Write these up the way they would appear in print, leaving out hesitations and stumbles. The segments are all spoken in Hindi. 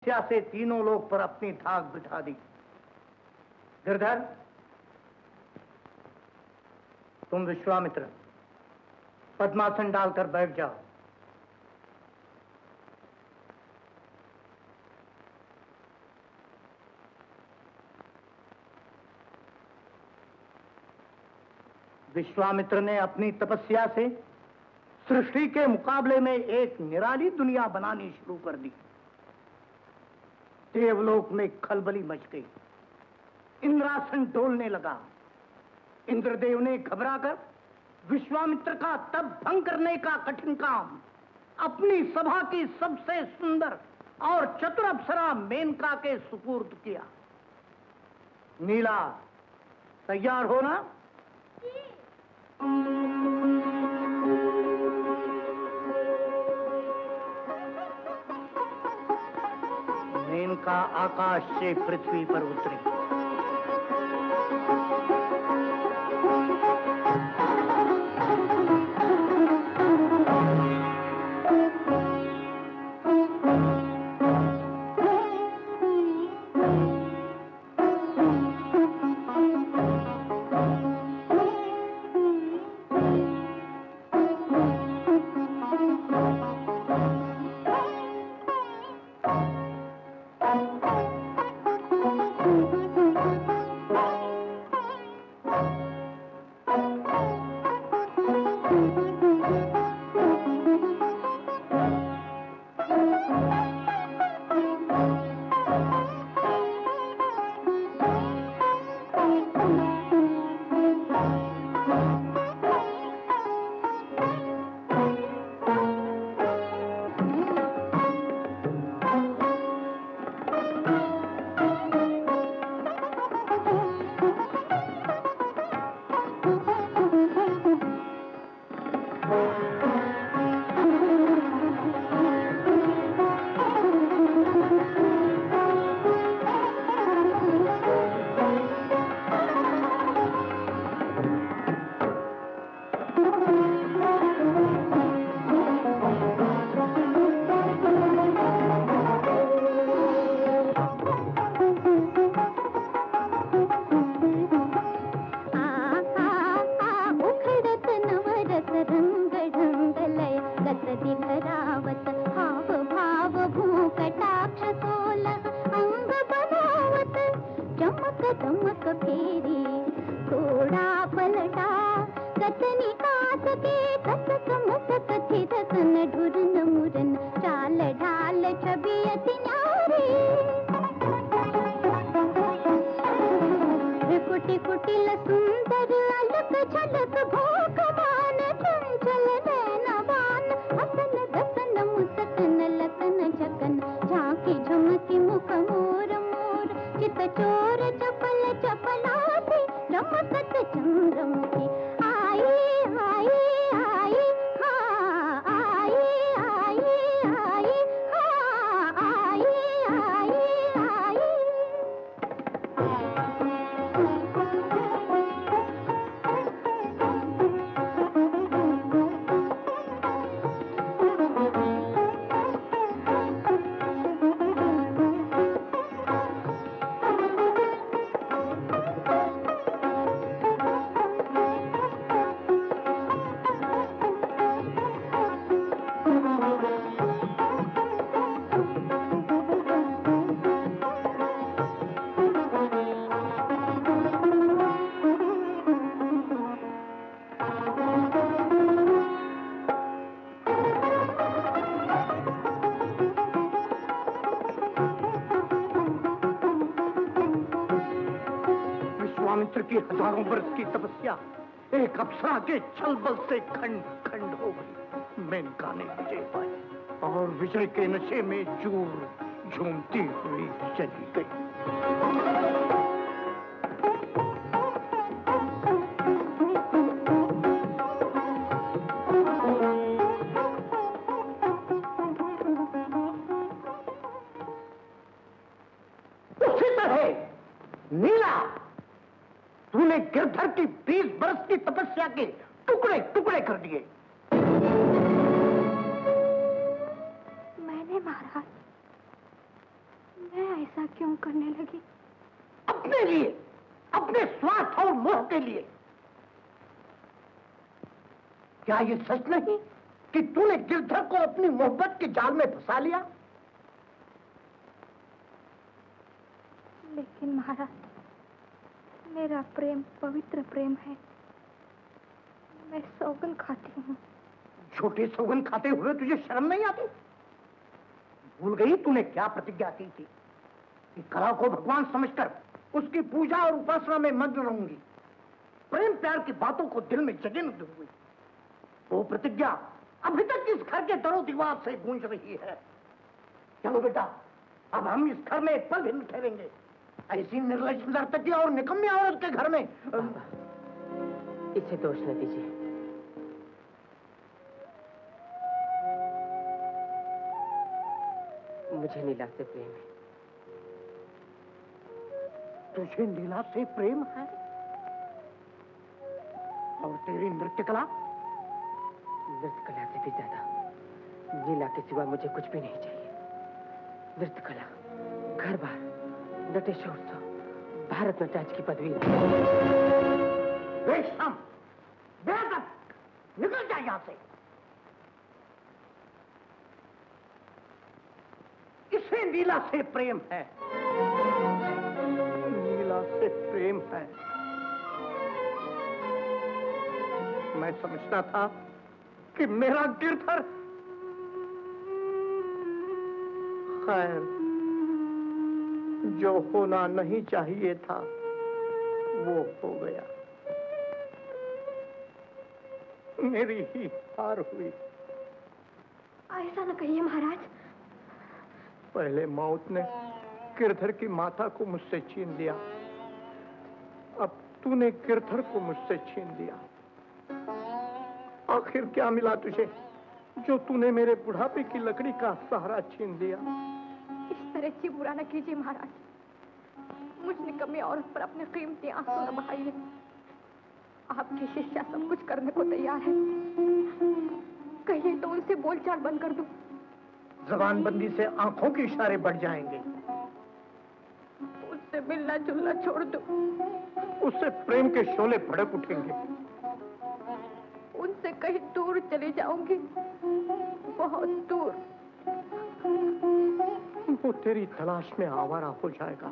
तपस्या से तीनों लोग पर अपनी धाक बिठा दी। गिरधर, तुम विश्वामित्र पद्मासन डालकर बैठ जाओ। विश्वामित्र ने अपनी तपस्या से सृष्टि के मुकाबले में एक निराली दुनिया बनानी शुरू कर दी। देवलोक में खलबली मच गई, इंद्रासन डोलने लगा। इंद्रदेव ने घबराकर विश्वामित्र का तप भंग करने का कठिन काम अपनी सभा की सबसे सुंदर और चतुर अप्सरा मेनका के सुपुर्द किया। नीला, तैयार हो ना? मेनका आकाश से पृथ्वी पर उतरी। की हजारों वर्ष की तपस्या एक अप्सरा के छल बल से खंड खंड हो गई। मेनका ने विजय पाई और विजय के नशे में चूर झूमती हुई चली गई। उसी तरह नीला, तूने गिरधर की 20 बरस की तपस्या के टुकड़े टुकड़े कर दिए। मैंने महाराज, ऐसा क्यों करने लगी? अपने लिए, अपने स्वार्थ और मोह के लिए। क्या ये सच नहीं कि तूने गिरधर को अपनी मोहब्बत के जाल में फंसा लिया? लेकिन महाराज, मेरा प्रेम पवित्र प्रेम है। मैं सौगंध खाती हूँ। छोटे सौगंध खाते हुए तुझे शर्म नहीं आती? भूल गई तूने क्या प्रतिज्ञा की थी कि कला को भगवान समझकर उसकी पूजा और उपासना में मग्न रहूंगी, प्रेम प्यार की बातों को दिल में जगह न दूंगी। वो प्रतिज्ञा अभी तक इस घर के दरों दीवार से गूंज रही है। चलो बेटा, अब हम इस घर में एक पल भी नहीं ठहरेंगे। ऐसी निर्लज नर्तकी और निकम्मी औरत के घर में। इसे दोष न दीजिए। मुझे नीला से प्रेम है। तुझे नीला से प्रेम है? और तेरी नृत्य कला? नृत्य कला से भी ज्यादा नीला के सिवा मुझे कुछ भी नहीं चाहिए। नृत्य कला, घर बार, नटेशोत्सव, भारत नटाज की पदवी। बेशम, बेअदब, निकल जा यहां से। इसे नीला से प्रेम है, नीला से प्रेम है। मैं समझता था कि मेरा गिरधर। खैर, जो होना नहीं चाहिए था वो हो गया। मेरी ही हार हुई। ऐसा न कहिए महाराज। पहले मौत ने गिरधर की माता को मुझसे छीन लिया, अब तूने गिरधर को मुझसे छीन लिया। आखिर क्या मिला तुझे जो तूने मेरे बुढ़ापे की लकड़ी का सहारा छीन लिया? इस तरह की बुरा न कीजिए महाराज। मुझ निकम्मी औरत पर अपने कीमती आंसू न बहाइए। आपकी शिष्या सब कुछ करने को तैयार है। कहिए तो उनसे बोलचाल बंद कर दूं। जबानबंदी से आंखों के इशारे बढ़ जाएंगे। उससे मिलना जुलना छोड़ दो। उससे प्रेम के शोले भड़क उठेंगे। उनसे कहीं दूर चली जाऊंगी, बहुत दूर। वो तेरी तलाश में आवारा हो जाएगा।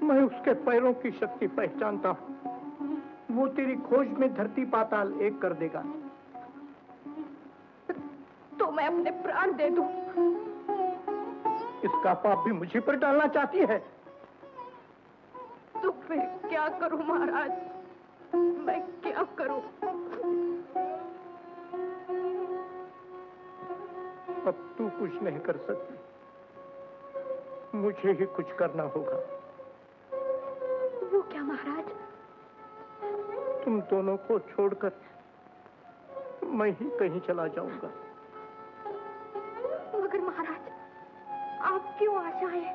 मैं उसके पैरों की शक्ति पहचानता हूँ। वो तेरी खोज में धरती पाताल एक कर देगा। तो मैं अपने प्राण दे दूं। इसका पाप भी मुझे पर डालना चाहती है? तो फिर क्या करूं महाराज? मैं क्या करूं? अब तू कुछ नहीं कर सकती, मुझे ही कुछ करना होगा। वो क्या महाराज? तुम दोनों को छोड़कर मैं ही कहीं चला जाऊंगा। मगर महाराज, आपकी वो आशाएं,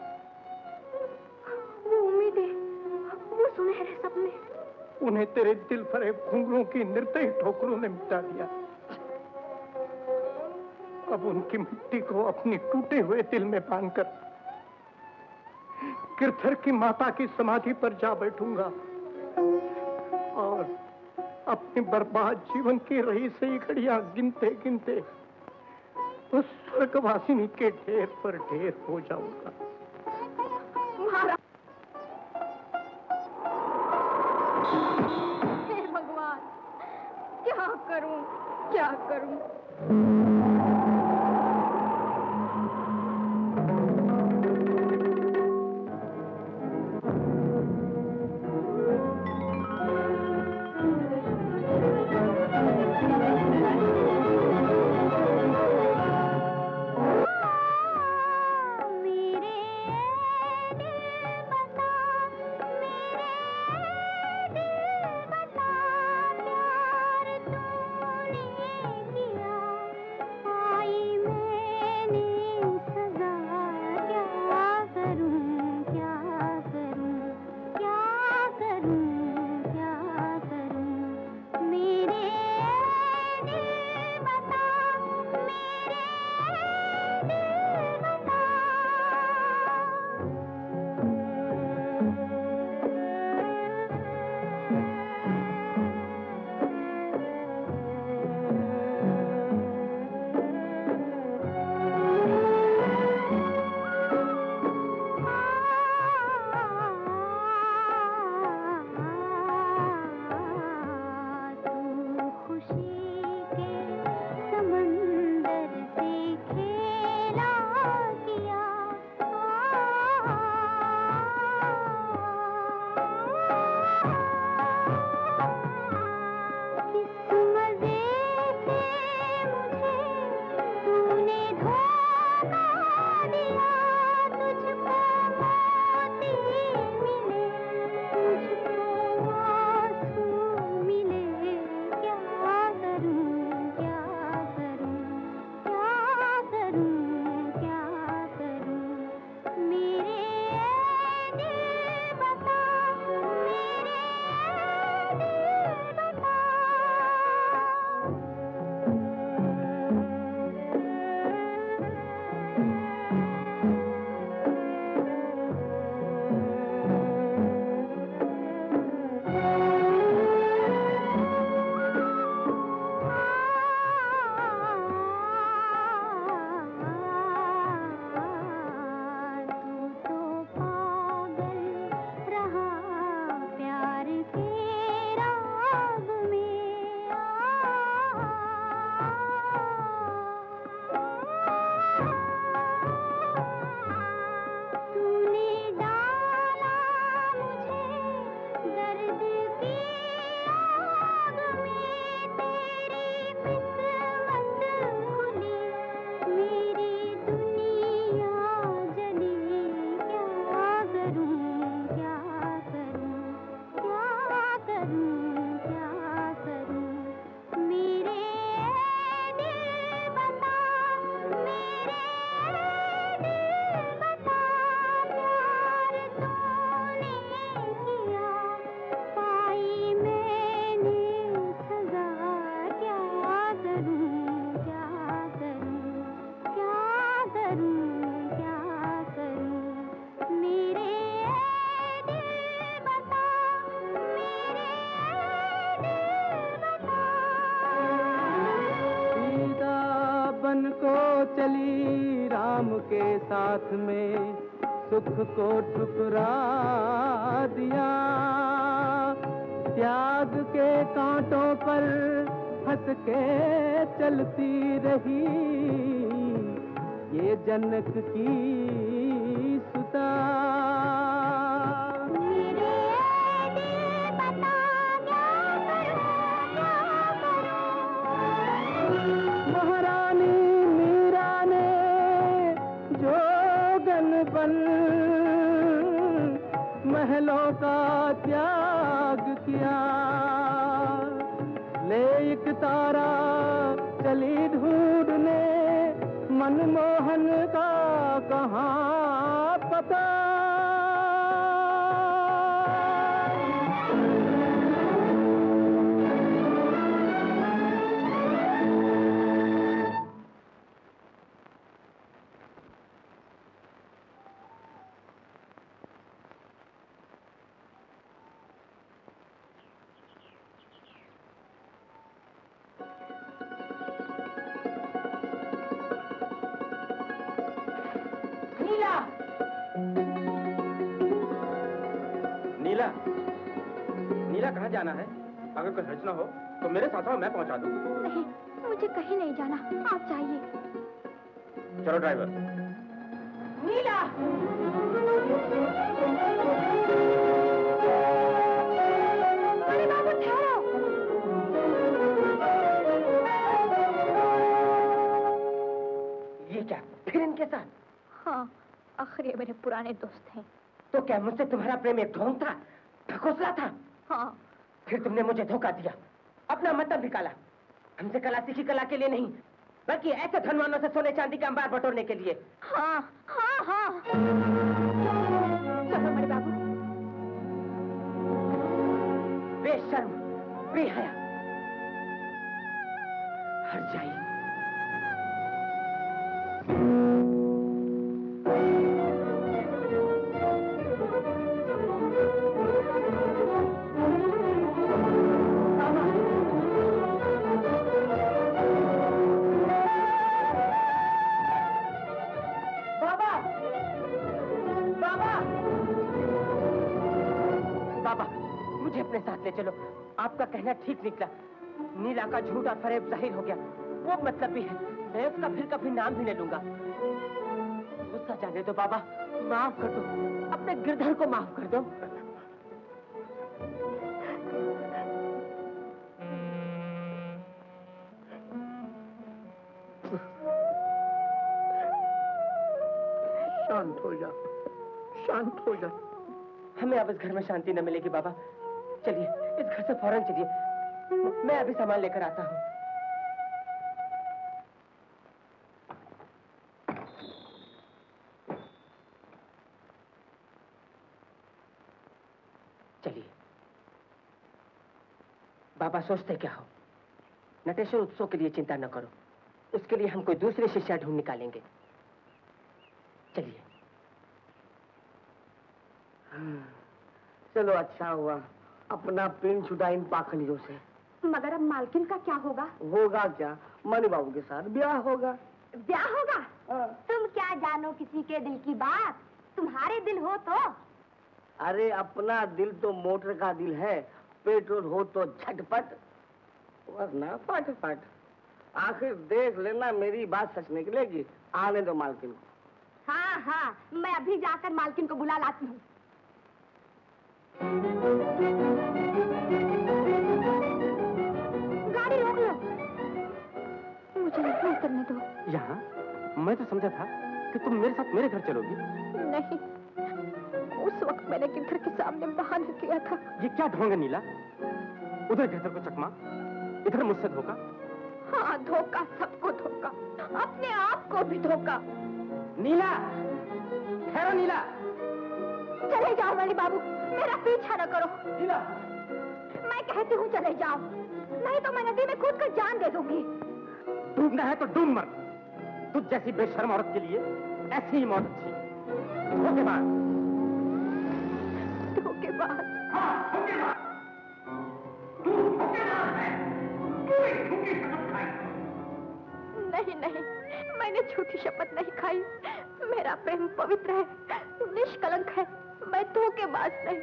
वो उम्मीदें, वो सुनहरे सपने, उन्हें तेरे दिल भरे घुंघरूं की निर्दयी ठोकरों ने मिटा दिया। अब उनकी मिट्टी को अपनी टूटे हुए दिल में बांधकर गिरधर की माता की समाधि पर जा बैठूंगा और अपनी बर्बाद जीवन की रही से घड़ियां गिनते गिनते उस स्वर्गवासिनी के ढेर पर ढेर हो जाऊंगा। महाराज, हे भगवान, क्या करूं, क्या करूं? चली राम के साथ में, सुख को ठुकरा दिया। त्याग के कांटों पर हंस के चलती रही, ये जनक की सुता। महारानी मीरा ने जोगन बन महलों का त्याग किया। ले एक तारा चली ढूंढने, मनमोहन का कहाँ पता। नीला, नीला कहाँ जाना है? अगर कोई हर्ज ना हो तो मेरे साथ आओ, मैं पहुंचा दूँ। नहीं, मुझे कहीं नहीं जाना, आप जाइए। चलो ड्राइवर। नीला! अरे बाबू ठहरो। ये क्या फिर इनके साथ? हाँ, आखिर ये मेरे पुराने दोस्त हैं। तो क्या मुझसे तुम्हारा प्रेम एक ढोंग था, ढकोसला था? हाँ। फिर तुमने मुझे धोखा दिया, अपना मतलब निकाला। हमसे कला सीखी, कला के लिए नहीं, बल्कि ऐसे धनवानों से सोने चांदी का अंबार बटोरने के लिए। हाँ, हाँ, हाँ। चलो बड़े बाबू। बेशर्म, बेहया, हर जाई। अपने साथ ले चलो, आपका कहना ठीक निकला। नीला का झूठ और फरेब जाहिर हो गया, वो मतलब भी है। मैं उसका फिर कभी नाम भी नहीं लूंगा। गुस्सा जाने दो बाबा, माफ कर दो, अपने गिरधर को माफ कर दो। शांत हो जा, शांत हो जा। हमें अब इस घर में शांति न मिलेगी बाबा। चलिए इस घर से फौरन चलिए, मैं अभी सामान लेकर आता हूँ। चलिए बाबा, सोचते क्या हो? नटेश्वर उत्सव के लिए चिंता न करो, उसके लिए हम कोई दूसरी शिष्या ढूंढ निकालेंगे। चलिए। चलो अच्छा हुआ, अपना पिन छुटा इन पाखंडियों से। मगर अब मालकिन का क्या होगा? होगा क्या, मणि बाबू के साथ ब्याह होगा। ब्याह होगा? तुम क्या जानो किसी के दिल की बात, तुम्हारे दिल हो तो। अरे अपना दिल तो मोटर का दिल है, पेट्रोल हो तो झटपट वरना फटफट। आखिर देख लेना, मेरी बात सच निकलेगी। आने दो मालकिन को। हाँ हाँ, मैं अभी जाकर मालकिन को बुला लाती हूँ। गाड़ी रोक लो, मुझे नहीं उतरने दो। यहाँ? मैं तो समझा था कि तुम मेरे साथ मेरे घर चलोगी। नहीं, उस वक्त मैंने गिरधर के सामने बहाना किया था। ये क्या ढोंग है नीला? उधर गिरधर को चकमा, इधर मुझसे धोखा। हाँ, धोखा, सबको धोखा, अपने आप को भी धोखा। नीला, ठहरो नीला। चले जाओ मणि बाबू, मेरा पीछा न करो। नीला, मैं कहती हूँ चले जाओ, नहीं तो मैं नदी में कूद कर जान दे दूंगी। डूबना है तो डूब मर। तुझ जैसी बेशर्म औरत के लिए ऐसी ही मौत अच्छी। धोखेबाज। धोखेबाज? हाँ, धोखेबाज। तू धोखेबाज है। तू ही धोखे से खाई। नहीं नहीं, मैंने झूठी शपथ नहीं खाई। मेरा प्रेम पवित्र है, निष्कलंक है, मैं धोखेबाज नहीं।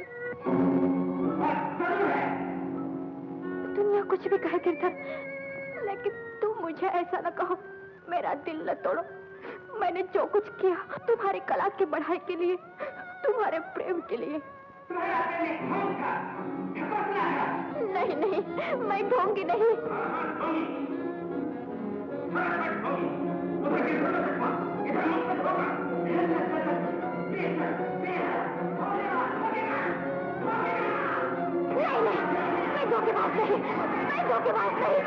दुनिया कुछ भी कहे गिरधर, लेकिन तुम मुझे ऐसा न कहो, मेरा दिल न तोड़ो। मैंने जो कुछ किया तुम्हारी कला की बढ़ाई के लिए, तुम्हारे प्रेम के लिए। नहीं नहीं, मैं ढोंगी नहीं। मैं धोखेबाज नहीं, मैं धोखेबाज नहीं।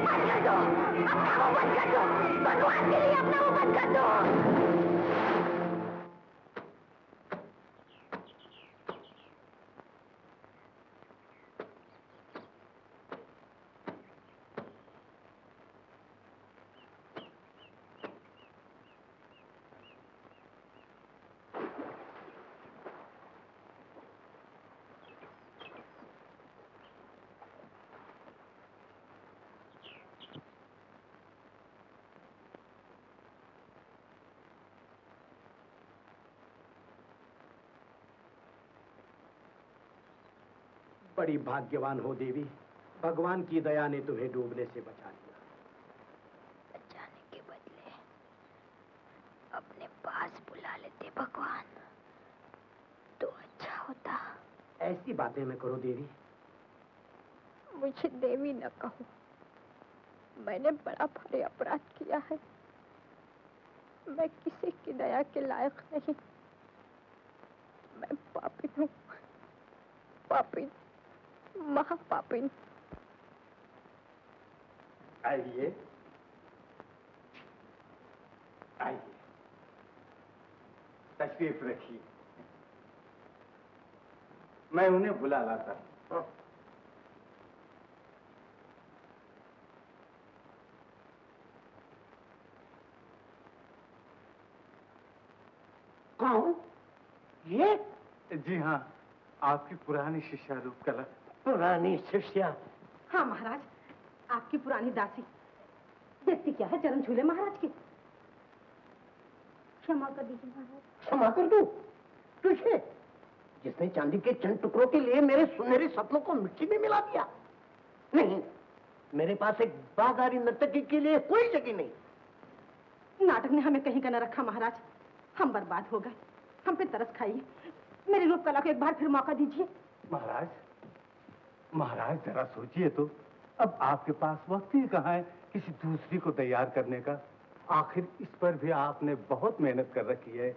बंद कर दो, अपना वो बंद कर दो, भगवान के लिए अपना वो बंद कर दो। बड़ी भाग्यवान हो देवी, भगवान की दया ने तुम्हें डूबने से बचा लिया। बचाने के बदले अपने पास बुला लेते भगवान तो अच्छा होता। ऐसी बातें न करो देवी। मुझे देवी न कहो, मैंने बड़ा भारी अपराध किया है। मैं किसी की दया के लायक नहीं। मैं पापी हूँ, पापी, महापापिन। आइए आइए, तशरीफ रखिए, मैं उन्हें बुला लाता हूं। कौन? ये? जी हाँ, आपकी पुरानी शिष्या रूपकला। पुरानी शिष्या? हाँ महाराज, आपकी पुरानी दासी। देखती क्या है, चरण झूले महाराज के। क्षमा कर दीजिए महाराज। क्षमा कर दूं? तुझे, जिसने चांदी के चंद टुकड़ों के लिए मेरे सुनहरे सपनों को मिट्टी में मिला दिया? नहीं, मेरे पास एक बागारी नर्तकी के लिए कोई जगह नहीं। नाटक ने हमें कहीं का न रखा महाराज, हम बर्बाद हो गए। हम पे तरस खाइए, मेरी रूप कला को एक बार फिर मौका दीजिए। महाराज, महाराज जरा सोचिए तो, अब आपके पास वक्त ही कहाँ है किसी दूसरी को तैयार करने का। आखिर इस पर भी आपने बहुत मेहनत कर रखी है।